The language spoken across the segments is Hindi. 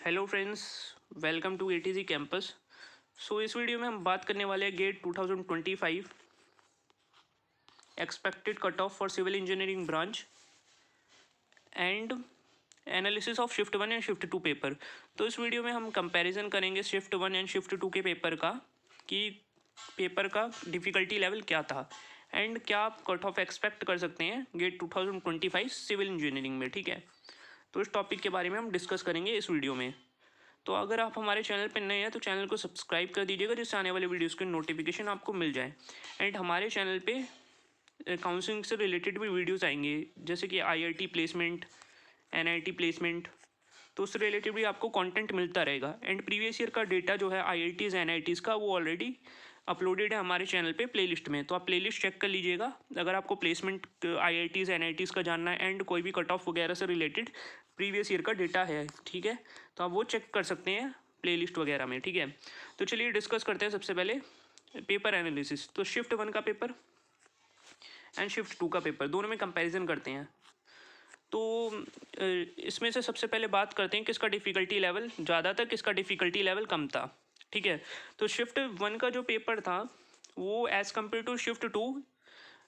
Hello friends, welcome to ATG campus. इस वीडियो में हम बात करने वाले हैं GATE 2025 expected cut off for civil engineering branch and analysis of shift 1 and shift 2 paper. तो इस वीडियो में हम कंपैरिजन करेंगे शिफ्ट 1 एंड शिफ्ट 2 के पेपर का कि पेपर का डिफ़िकल्टी लेवल क्या था एंड क्या आप कट ऑफ एक्सपेक्ट कर सकते हैं गेट 2025 सिविल इंजीनियरिंग में। ठीक है, तो इस टॉपिक के बारे में हम डिस्कस करेंगे इस वीडियो में। तो अगर आप हमारे चैनल पर नए हैं तो चैनल को सब्सक्राइब कर दीजिएगा, जिससे आने वाले वीडियोज़ की नोटिफिकेशन आपको मिल जाए। एंड हमारे चैनल पे काउंसलिंग से रिलेटेड भी वीडियोज़ आएंगे, जैसे कि आईआईटी प्लेसमेंट, एनआईटी प्लेसमेंट, तो उससे रिलेटेड भी आपको कंटेंट मिलता रहेगा। एंड प्रीवियस ईयर का डेटा जो है आईआईटीज़ एनआईटीज़ का, वो ऑलरेडी अपलोडेड है हमारे चैनल पे प्लेलिस्ट में, तो आप प्लेलिस्ट चेक कर लीजिएगा अगर आपको प्लेसमेंट आईआईटीज़ एनआईटीज़ का जानना है एंड कोई भी कट ऑफ वगैरह से रिलेटेड प्रीवियस ईयर का डेटा है। ठीक है, तो आप वो चेक कर सकते हैं प्लेलिस्ट वगैरह में। ठीक है, तो चलिए डिस्कस करते हैं सबसे पहले पेपर एनालिसिस। तो शिफ्ट 1 का पेपर एंड शिफ्ट 2 का पेपर दोनों में कंपैरिजन करते हैं। तो इसमें से सबसे पहले बात करते हैं किसका डिफ़िकल्टी लेवल ज़्यादा था, किसका डिफ़िकल्टी लेवल कम था। ठीक है, तो शिफ्ट 1 का जो पेपर था वो as compare to shift 2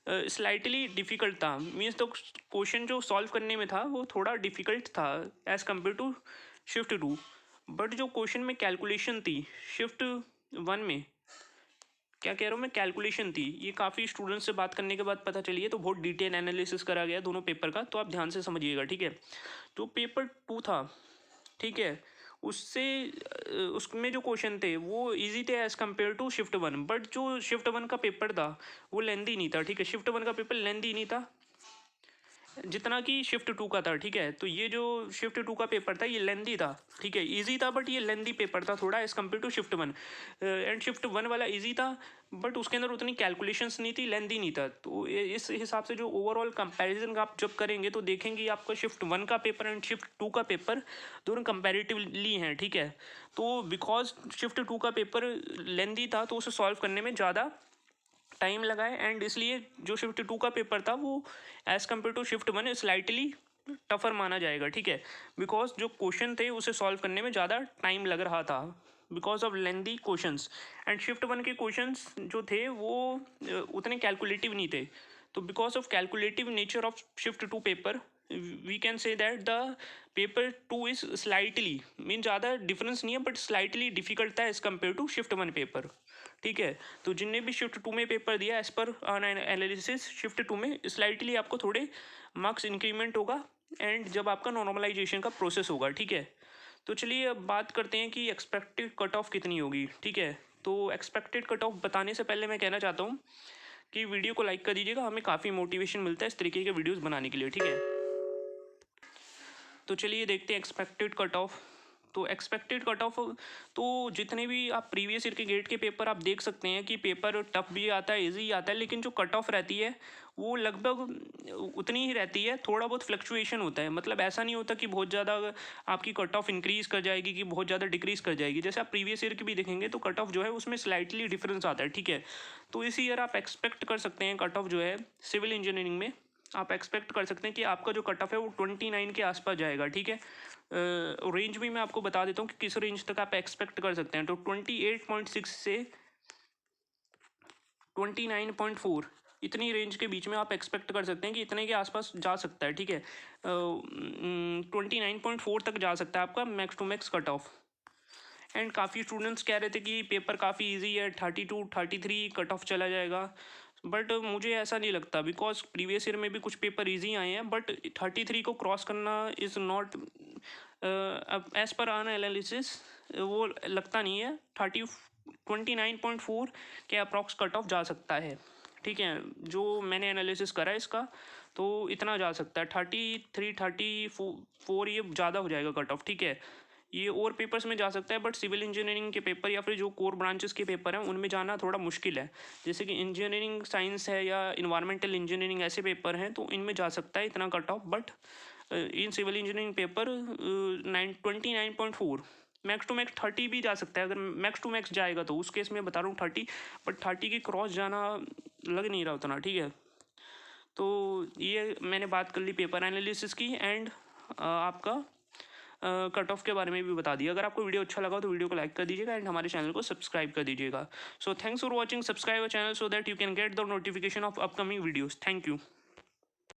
slightly difficult था। मीन्स तो क्वेश्चन जो सॉल्व करने में था वो थोड़ा डिफ़िकल्ट था as compare to shift 2। But जो क्वेश्चन में कैलकुलेशन थी शिफ्ट 1 में, क्या कह रहा हूँ मैं, कैलकुलेशन थी, ये काफ़ी स्टूडेंट्स से बात करने के बाद पता चली है। तो बहुत डिटेल एनालिसिस करा गया दोनों पेपर का, तो आप ध्यान से समझिएगा। ठीक है, जो पेपर 2 था, ठीक है, उससे उसमें जो क्वेश्चन थे वो इजी थे as compare to shift 1। But जो शिफ्ट 1 का पेपर था वो लेंदी नहीं था। ठीक है, शिफ्ट 1 का पेपर लेंदी नहीं था जितना कि शिफ्ट 2 का था। ठीक है, तो ये जो शिफ्ट 2 का पेपर था ये लेंदी था। ठीक है, इजी था बट ये लेंदी पेपर था थोड़ा as compare to shift 1। And shift 1 वाला इजी था बट उसके अंदर उतनी कैलकुलेशंस नहीं थी, लेंदी नहीं था। तो इस हिसाब से जो ओवरऑल कंपैरिजन आप जब करेंगे तो देखेंगे आपका शिफ्ट 1 का पेपर एंड शिफ्ट 2 का पेपर दोनों कंपैरेटिवली हैं। ठीक है, तो बिकॉज शिफ्ट 2 का पेपर लेंदी था तो उसे सॉल्व करने में ज़्यादा टाइम लगा है, एंड इसलिए जो शिफ्ट 2 का पेपर था वो as compare to shift 1 slightly tougher माना जाएगा। ठीक है, बिकॉज जो क्वेश्चन थे उसे सॉल्व करने में ज़्यादा टाइम लग रहा था because of lengthy questions. And shift 1 के क्वेश्चंस जो थे वो उतने कैलकुलेटिव नहीं थे। तो because of calculative nature of shift 2 paper we can say that the paper 2 is slightly, mean ज़्यादा डिफरेंस नहीं है बट स्लाइटली डिफिकल्ट था as compare to shift 1 paper. ठीक है, तो जिनने भी शिफ्ट 2 में पेपर दिया एज पर एनालिसिस शिफ्ट 2 में स्लाइटली आपको थोड़े मार्क्स इंक्रीमेंट होगा एंड जब आपका नॉर्मलाइजेशन का प्रोसेस होगा। ठीक है, तो चलिए अब बात करते हैं कि एक्सपेक्टेड कट ऑफ कितनी होगी। ठीक है, तो एक्सपेक्टेड कट ऑफ बताने से पहले मैं कहना चाहता हूँ कि वीडियो को लाइक कर दीजिएगा, हमें काफ़ी मोटिवेशन मिलता है इस तरीके के वीडियोज़ बनाने के लिए। ठीक है, तो चलिए देखते हैं एक्सपेक्टेड कट ऑफ। तो एक्सपेक्टेड कट ऑफ, तो जितने भी आप प्रीवियस ईयर के गेट के पेपर आप देख सकते हैं कि पेपर टफ भी आता है, इजी आता है, लेकिन जो कट ऑफ रहती है वो लगभग उतनी ही रहती है। थोड़ा बहुत फ्लक्चुएशन होता है, मतलब ऐसा नहीं होता कि बहुत ज़्यादा आपकी कट ऑफ इंक्रीज़ कर जाएगी कि बहुत ज़्यादा डिक्रीज़ कर जाएगी। जैसे आप प्रीवियस ईयर की भी देखेंगे तो कट ऑफ जो है उसमें स्लाइटली डिफरेंस आता है। ठीक है, तो इसी ईयर आप एक्सपेक्ट कर सकते हैं कट ऑफ जो है सिविल इंजीनियरिंग में आप एक्सपेक्ट कर सकते हैं कि आपका जो कट ऑफ है वो 29 के आसपास जाएगा। ठीक है, रेंज भी मैं आपको बता देता हूँ कि किस रेंज तक आप एक्सपेक्ट कर सकते हैं। तो 28.6 से 29.4 इतनी रेंज के बीच में आप एक्सपेक्ट कर सकते हैं कि इतने के आसपास जा सकता है। ठीक है, 29.4 तक जा सकता है आपका max to max cut off. And काफ़ी स्टूडेंट्स कह रहे थे कि पेपर काफ़ी इजी है, 32 33 कट ऑफ चला जाएगा, बट मुझे ऐसा नहीं लगता बिकॉज प्रीवियस ईयर में भी कुछ पेपर इजी आए हैं बट 33 को क्रॉस करना इज़ नॉट एज पर आन एनालिसिस, वो लगता नहीं है। 29.4 के अप्रॉक्स कट ऑफ जा सकता है। ठीक है, जो मैंने एनालिसिस करा है इसका तो इतना जा सकता है। 33 34 ये ज़्यादा हो जाएगा कट ऑफ। ठीक है, ये और पेपर्स में जा सकता है बट सिविल इंजीनियरिंग के पेपर या फिर जो कोर ब्रांचेस के पेपर हैं उनमें जाना थोड़ा मुश्किल है। जैसे कि इंजीनियरिंग साइंस है या इन्वायरमेंटल इंजीनियरिंग, ऐसे पेपर हैं तो इनमें जा सकता है इतना cut off. But in civil engineering paper 29.4 max to max 30 भी जा सकता है। अगर मैक्स टू मैक्स जाएगा तो उस केस में बता रहा हूँ 30, बट 30 की क्रॉस जाना लग नहीं रहा उतना। ठीक है, तो ये मैंने बात कर ली पेपर एनालिसिस की। एंड आपका कट ऑफ के बारे में भी बता दिया। अगर आपको वीडियो अच्छा लगा तो वीडियो को लाइक कर दीजिएगा एंड हमारे चैनल को सब्सक्राइब कर दीजिएगा। So thanks for watching, subscribe our channel so that you can get the notification of upcoming videos. Thank you.